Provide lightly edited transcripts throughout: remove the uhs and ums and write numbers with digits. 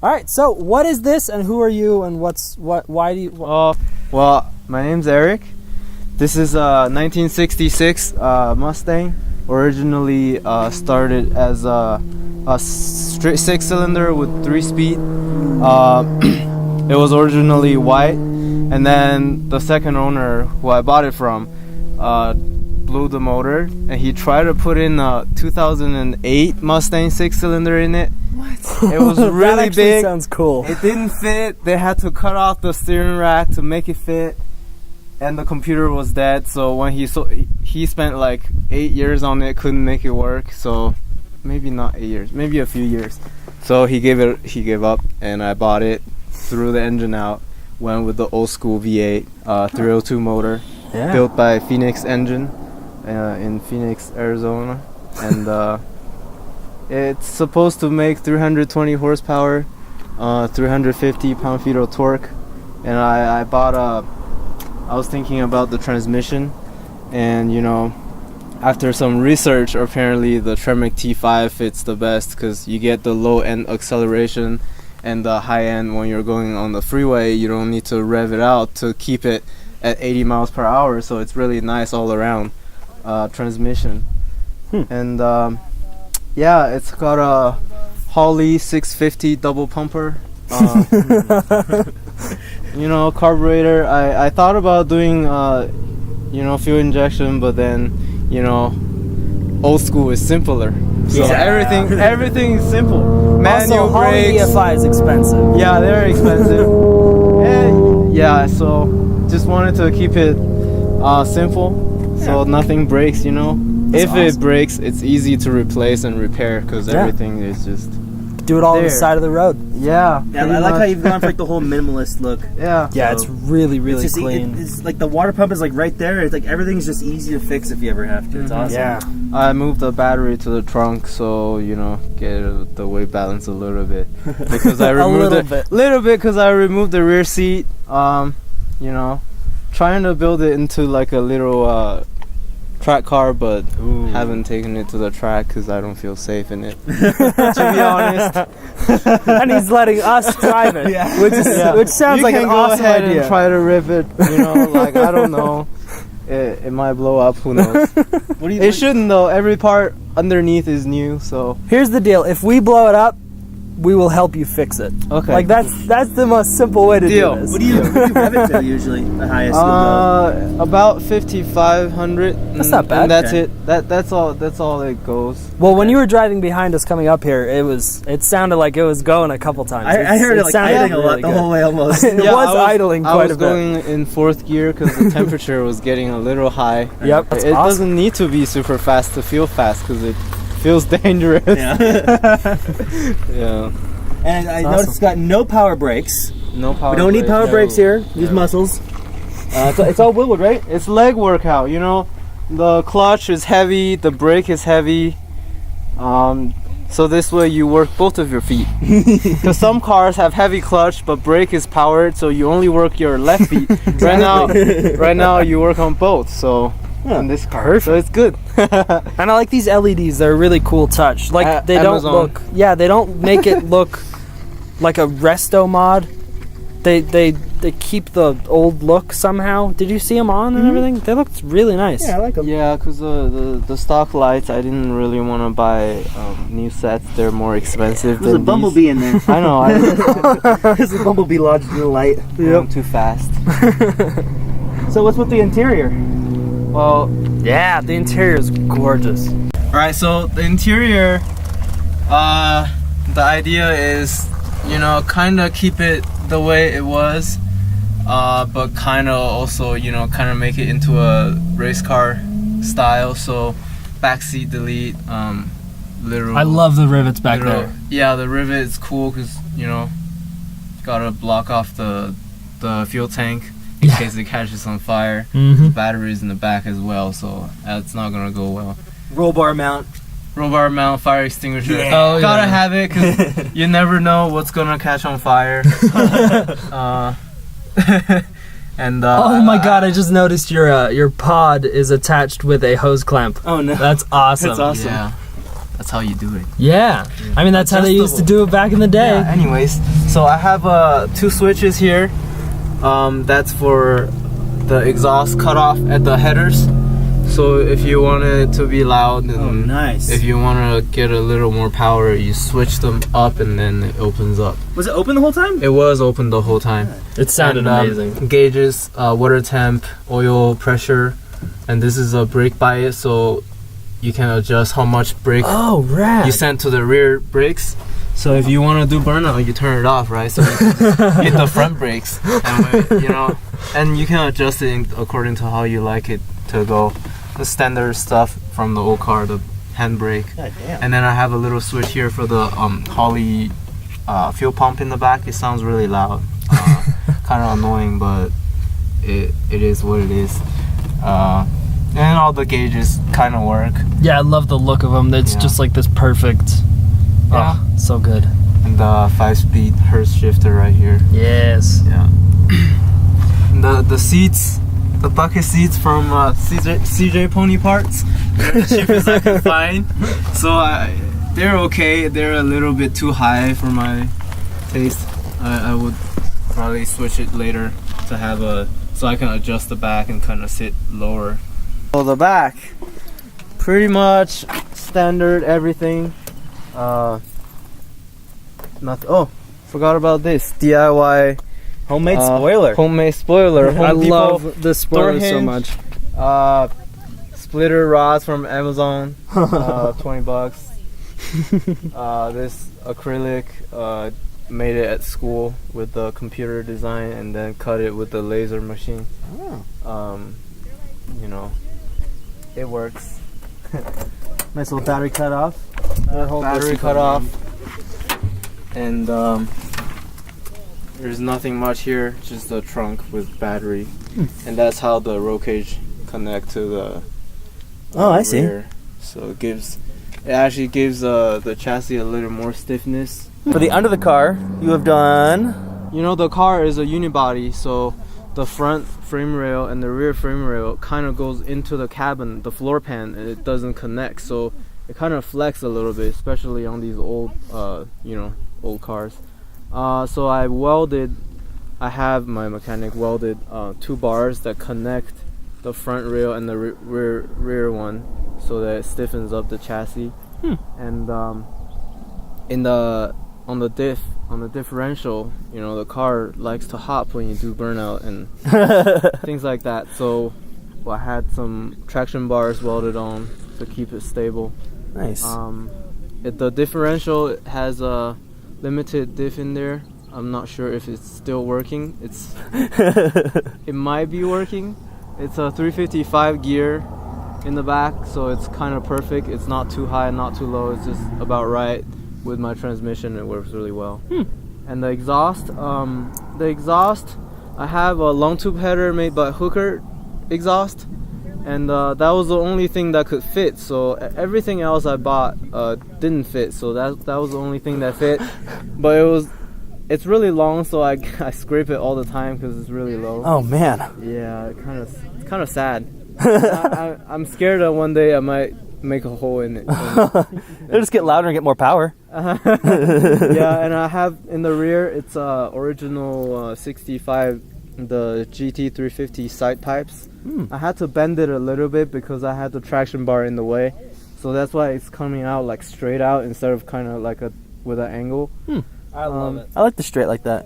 All right, so what is this, and who are you, and why do you... Well, my name's Eric. This is a 1966 Mustang. Originally started as a straight 6-cylinder with 3-speed. It was originally white, and then the second owner, who I bought it from, blew the motor, and he tried to put in a 2008 Mustang 6-cylinder in it. What? It was really that actually big. Sounds cool. It didn't fit. They had to cut off the steering rack to make it fit, and the computer was dead. So when he spent like 8 years on it, couldn't make it work. So maybe not 8 years, maybe a few years. So he gave up, and I bought it, threw the engine out, went with the old school V8 302 motor, built by Phoenix Engine in Phoenix, Arizona, and it's supposed to make 320 horsepower, 350 pound-feet of torque. And I was thinking about the transmission, and after some research, apparently the Tremec T5 fits the best because you get the low end acceleration, and the high end when you're going on the freeway, you don't need to rev it out to keep it at 80 miles per hour. So it's really nice all around transmission. And it's got a Holley 650 double pumper. Carburetor. I thought about doing fuel injection, but then old school is simpler. So everything is simple. Manual also, brakes. Holley EFI is expensive. Yeah, they're expensive. So just wanted to keep it simple, so nothing breaks. If awesome. It breaks, it's easy to replace and repair because everything is just do it all on the side of the road. Yeah, I like how you've gone for like the whole minimalist look. Yeah, it's really clean. It's like the water pump is like right there. It's like everything's just easy to fix if you ever have to. It's awesome. Yeah, I moved the battery to the trunk, so get the weight balance a little bit because I removed because I removed the rear seat. Trying to build it into like a little track car, but haven't taken it to the track because I don't feel safe in it, to be honest. And he's letting us drive it, which sounds like an awesome idea. You can go ahead and try to rip it, I don't know. It might blow up, who knows. It shouldn't though, every part underneath is new, so. Here's the deal, if we blow it up, we will help you fix it. Okay. Like that's the most simple way to do this. What do you rev it to usually? The highest you'll go? About 5,500. That's not bad. And that's it. That's all it goes. Well, when you were driving behind us coming up here, it sounded like it was going a couple times. I heard it like idling a lot the whole way almost. It was idling quite a bit. I was going in fourth gear because the temperature was getting a little high. Yep, it doesn't need to be super fast to feel fast because it feels dangerous. Yeah. And I noticed it's got no power brakes. No power. We don't need power brakes here. These muscles. It's all Goodwood, right? It's leg workout. The clutch is heavy. The brake is heavy. So this way you work both of your feet. Because some cars have heavy clutch, but brake is powered, so you only work your left feet. Right now you work on both. So. On this car, perfect. So it's good. And I like these LEDs. They're a really cool touch. Like they don't look. Yeah, they don't make it look like a resto mod. They keep the old look somehow. Did you see them on and everything? They looked really nice. Yeah, I like them. Yeah, because the stock lights, I didn't really want to buy new sets. They're more expensive. There's a bumblebee in there. I know. There's a bumblebee lodged in the light. Yep. Too fast. So what's with the interior? Well, yeah, the interior is gorgeous. Alright, so the interior, the idea is, kind of keep it the way it was, but kind of also, kind of make it into a race car style. So backseat delete, literal. I love the rivets back there. Yeah, the rivet is cool because, gotta block off the fuel tank. In case it catches on fire. The battery's in the back as well, so that's not gonna go well. Roll bar mount, fire extinguisher. Yeah. Gotta have it because you never know what's gonna catch on fire. And oh my god! I just noticed your pod is attached with a hose clamp. Oh no, that's awesome. That's awesome. Yeah. That's how you do it. Yeah. I mean, that's how they used to do it back in the day. Yeah, anyways, so I have 2 switches here. That's for the exhaust cutoff at the headers. So if you want it to be loud, and nice. If you want to get a little more power, you switch them up and then it opens up. Was it open the whole time? It was open the whole time. It sounded amazing. Gauges, water temp, oil pressure, and this is a brake bias, so you can adjust how much brake rad. you send to the rear brakes. So if you want to do burnout, you turn it off, right? So you can hit the front brakes, and and you can adjust it according to how you like it to go. The standard stuff from the old car, the handbrake. God damn. And then I have a little switch here for the Holley fuel pump in the back. It sounds really loud, kind of annoying, but it is what it is. And all the gauges kind of work. Yeah, I love the look of them. It's just like this perfect. Yeah. Oh, so good. And the 5-speed Hertz shifter right here. Yes. Yeah. And the seats, the bucket seats from CJ Pony Parts. They're the cheapest I could find. So they're okay. They're a little bit too high for my taste. I would probably switch it later to have so I can adjust the back and kind of sit lower. So the back, pretty much standard everything. Nothing. Oh, forgot about this DIY Homemade spoiler. Homemade spoiler. I love this spoiler so much. Splitter rods from Amazon, $20. This acrylic, made it at school with the computer design and then cut it with the laser machine. It works. Nice little battery cut off. Battery cut off. And there's nothing much here, just the trunk with battery. And that's how the roll cage connect to the I see. rear. So it actually gives the chassis a little more stiffness. For the under the car, you have done. The car is a unibody, so the front frame rail and the rear frame rail kind of goes into the cabin, the floor pan, and it doesn't connect. So it kind of flex a little bit, especially on these old, old cars. So I have my mechanic welded 2 bars that connect the front rail and the rear one, so that it stiffens up the chassis. And on the differential, the car likes to hop when you do burnout and things like that. So I had some traction bars welded on to keep it stable. Nice. The differential has a limited diff in there. I'm not sure if it's still working. It might be working. It's a 355 gear in the back, so it's kind of perfect. It's not too high, not too low. It's just about right. With my transmission, it works really well. And the exhaust, I have a long tube header made by Hooker exhaust, and that was the only thing that could fit. So everything else I bought didn't fit. So that was the only thing that fit. But it's really long, so I scrape it all the time because it's really low. Oh man. Yeah, it's kind of sad. I'm scared that one day I might make a hole in it. It'll just get louder and get more power. Yeah, and I have in the rear, it's original 65, the GT350 side pipes. I had to bend it a little bit because I had the traction bar in the way, so that's why it's coming out like straight out instead of kind of like with an angle. I love it. I like the straight like that.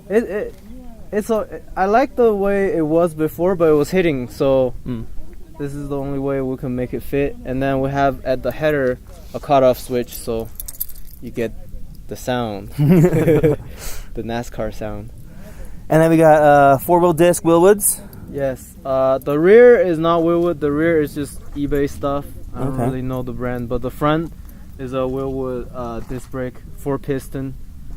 I like the way it was before, but it was hitting, so this is the only way we can make it fit. And then we have at the header a cutoff switch, so you get the sound, the NASCAR sound. And then we got 4-wheel disc Willwoods. Yes, the rear is not Willwood. The rear is just eBay stuff. I don't really know the brand, but the front is a Willwood disc brake, 4-piston.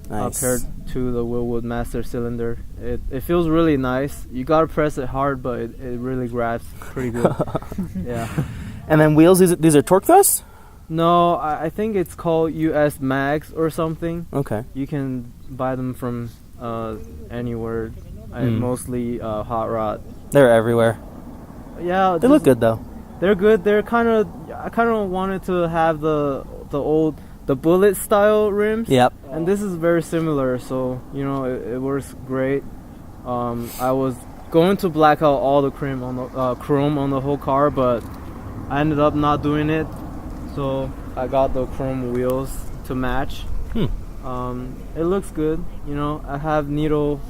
Nice. Paired to the Willwood master cylinder. It feels really nice. You gotta press it hard, but it really grabs pretty good. Yeah. And then wheels, these are torque thrusts? No, I think it's called US Mags or something. Okay. You can buy them from anywhere. Mostly hot rod. They're everywhere. Yeah. They look good though. They're good. I kind of wanted to have the the bullet style rims. Yep. And this is very similar, so you know it works great. I was going to black out all the chrome on the whole car, but I ended up not doing it, so I got the chrome wheels to match. It looks good, you know. I have Needle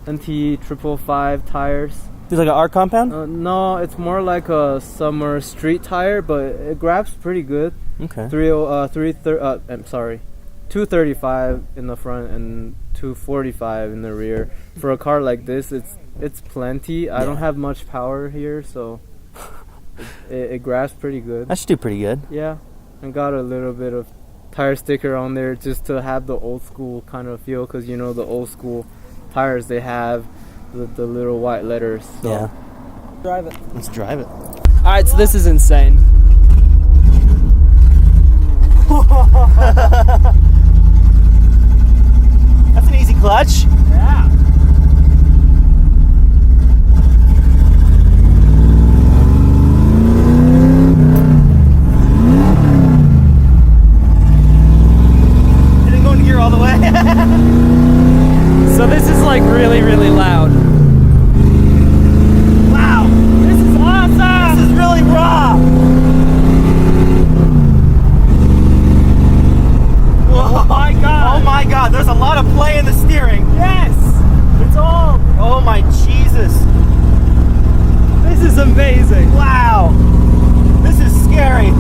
NT 555 tires. It's like an R compound? No, it's more like a summer street tire, but it grabs pretty good. Okay. 235 in the front and 245 in the rear. For a car like this, it's plenty. I don't have much power here, so it grabs pretty good. That should do pretty good. Yeah, and got a little bit of tire sticker on there just to have the old school kind of feel, because you know the old school tires, they have the little white letters. So. Yeah. Drive it. Let's drive it. All right, so this is insane. That's an easy clutch. Yeah. Didn't go into gear all the way. So this is like really, really loud. Wow. This is awesome. This is really raw. Oh my god. Oh my god, there's a lot of play in the steering. Yes. It's all. Oh my Jesus. This is amazing. Wow. This is scary.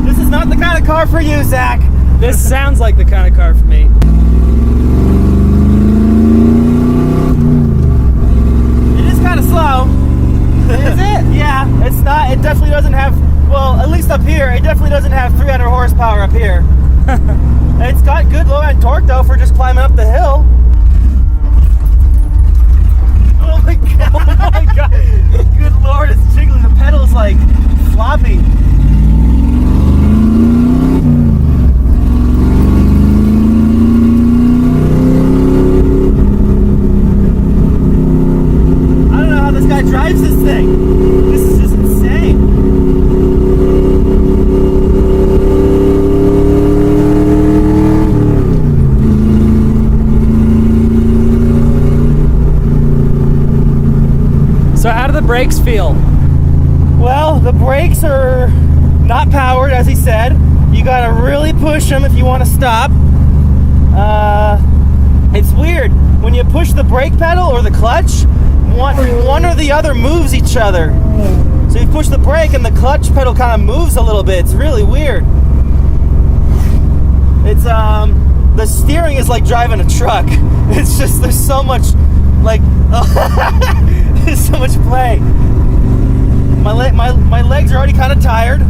This is not the kind of car for you, Zach. This sounds like the kind of car for me. It is kind of slow. Is it? Yeah, it's not. It definitely doesn't have, well, at least up here, it definitely doesn't have 300 horsepower up here. It's got good low end torque though for just climbing up the hill. Oh my god! Oh my god! Good lord, it's jiggling. The pedal's like floppy. I don't know how this guy drives this thing. This is just insane. So how do the brakes feel? Well, the brakes are not powered, as he said. You gotta really push them if you want to stop. It's weird. When you push the brake pedal or the clutch, one or the other moves each other. So you push the brake and the clutch pedal kind of moves a little bit. It's really weird. It's the steering is like driving a truck. It's just there's so much like there's so much play. My legs are already kind of tired.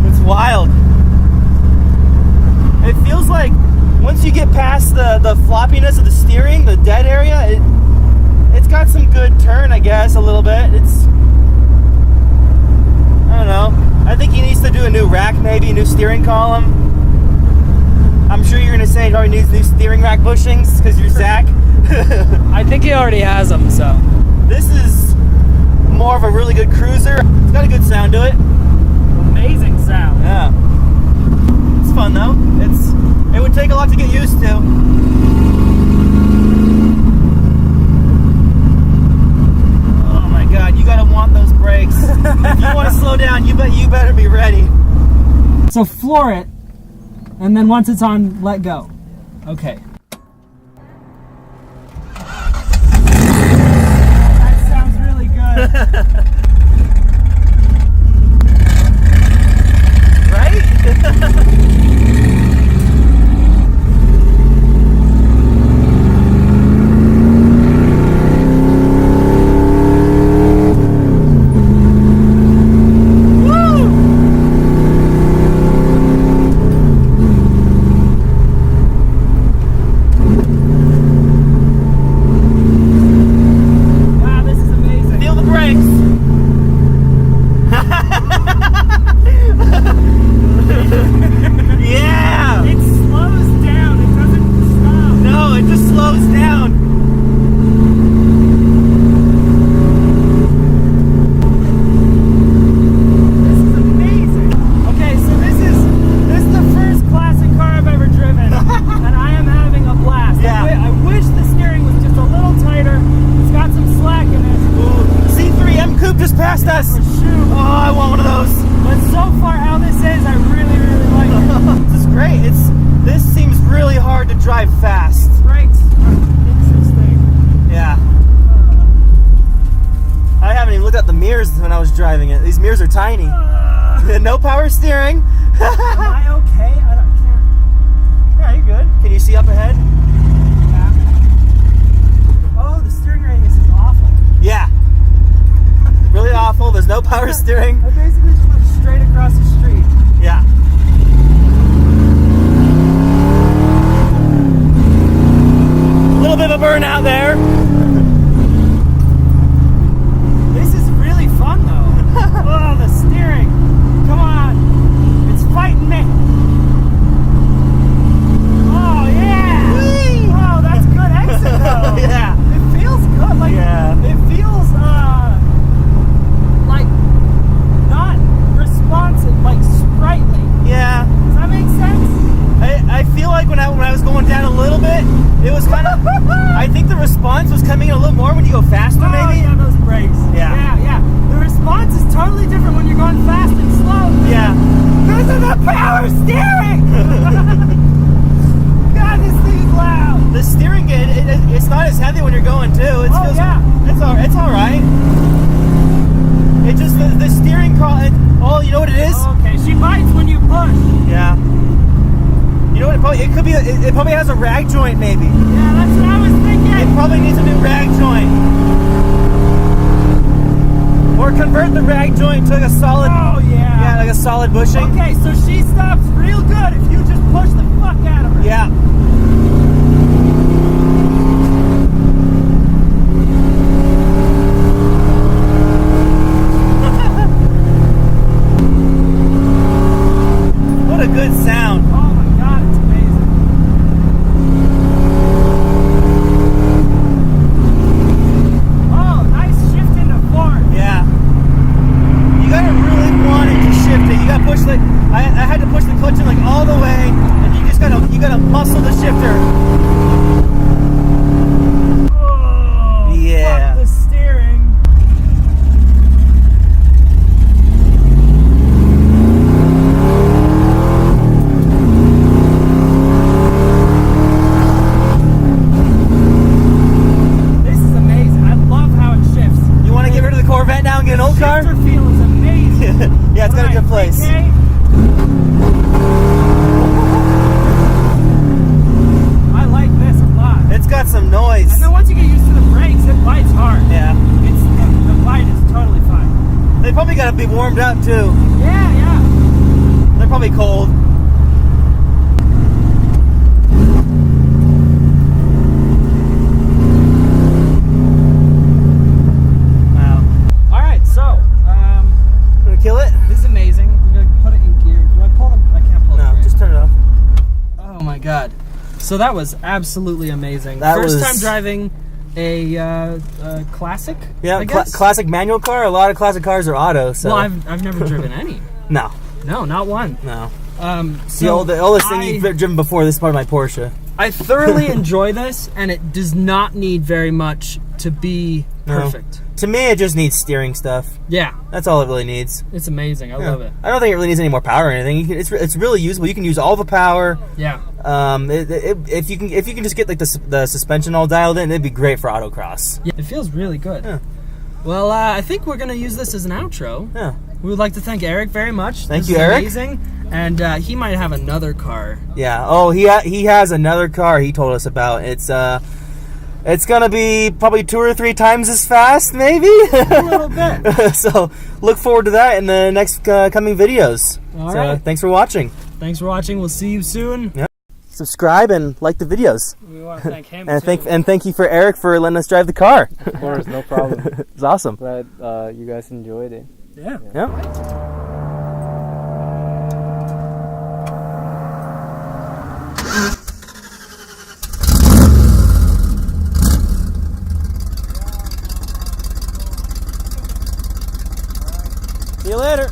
It's wild. It feels like once you get past the floppiness of the steering, the dead area, it's got some good turn, I guess, a little bit. I don't know. I think he needs to do a new rack, maybe a new steering column. I'm sure you're gonna say he already needs new steering rack bushings because you're Zach. I think he already has them, so. This is more of a really good cruiser. It's got a good sound to it. Amazing sound. Yeah. It's fun though. It would take a lot to get used to. Oh my god, you gotta want those brakes. If you want to slow down, you better be ready. So floor it, and then once it's on, let go. Okay. That sounds really good. Right? Wow, this is amazing. Feel the brakes. mirrors are tiny. No power steering. Am I okay? Can't. Yeah, you're good. Can you see up ahead? Yeah. Oh, the steering radius is awful. Yeah. Really awful. There's no power steering. I basically just went straight across the street. Yeah. A little bit of a burnout there. This is really fun though. Oh, the steering. Come on. It's fighting me. Oh, yeah. Whee! Oh, that's good exit though. Yeah. It feels good. Like, Yeah. it feels, like, not responsive, like sprightly. Yeah. Does that make sense? I feel like when I was going down a little bit, it was kind of. I think the response was coming in a little more when you go faster, Oh, maybe. yeah, those brakes. Yeah. Yeah. The response is totally different when you're going fast and slow. Yeah. Because of the power steering! God, this thing's loud. The steering it's not as heavy when you're going too. It feels, yeah. It's all right. It just the steering column. Oh, you know what it is? Okay, she bites when you push. Yeah. You know what? It could be. It probably has a rag joint, maybe. Yeah, that's what I was thinking. It probably needs a new rag joint. Or convert the rag joint to like a solid. Oh, yeah. Yeah, like a solid bushing. Okay, so she stops real good if you just push the fuck out of her. Yeah. What a good sound. Oh my god, it's amazing. Oh, nice shift into fourth. Yeah. You gotta really want it to shift it. You gotta push I had to push the clutch in like all the way, and you gotta muscle the shifter. Oh, Yeah. fuck the steering. This is amazing. I love how it shifts. You wanna get rid of the Corvette now and get an old car? Shifter feel is amazing. Yeah, it's got a good place. Okay. I like this a lot. It's got some noise. And then once you get used to the brakes, it bites hard. Yeah. The bite is totally fine. They probably gotta be warmed up too. Yeah. They're probably cold. Wow. All right, so Gonna kill it? this is amazing. I'm gonna put it in gear. Do I pull the? I can't pull No, the. just turn it off. Oh my god. So that was absolutely amazing. That First was- time driving a classic. Yeah, I guess. classic manual car. A lot of classic cars are auto. So Well, I've never driven any. no, No, not one. no. So The oldest thing you've driven before. This is part of my Porsche. I thoroughly enjoy this, and it does not need very much to be No. perfect. To me, it just needs steering stuff. Yeah, That's all it really needs. it's amazing. I love it. I don't think it really needs any more power or anything. It's really usable. You can use all the power. Yeah. If you can just get like the suspension all dialed in, it'd be great for autocross. Yeah, it feels really good. Yeah. Well, I think we're going to use this as an outro. Yeah. We would like to thank Eric very much. Thank This you, is Eric. Amazing. And he might have another car. Yeah. Oh, he has another car he told us about. It's gonna be probably 2 or 3 times as fast, maybe. A little bit. So look forward to that in the next coming videos. All so right. thanks for watching. Thanks for watching. We'll see you soon. Yeah. Subscribe and like the videos. We want to thank him And too. thank you for Eric for letting us drive the car. Of course, no problem. It's awesome. Glad you guys enjoyed it. Yeah. Yeah. See you later.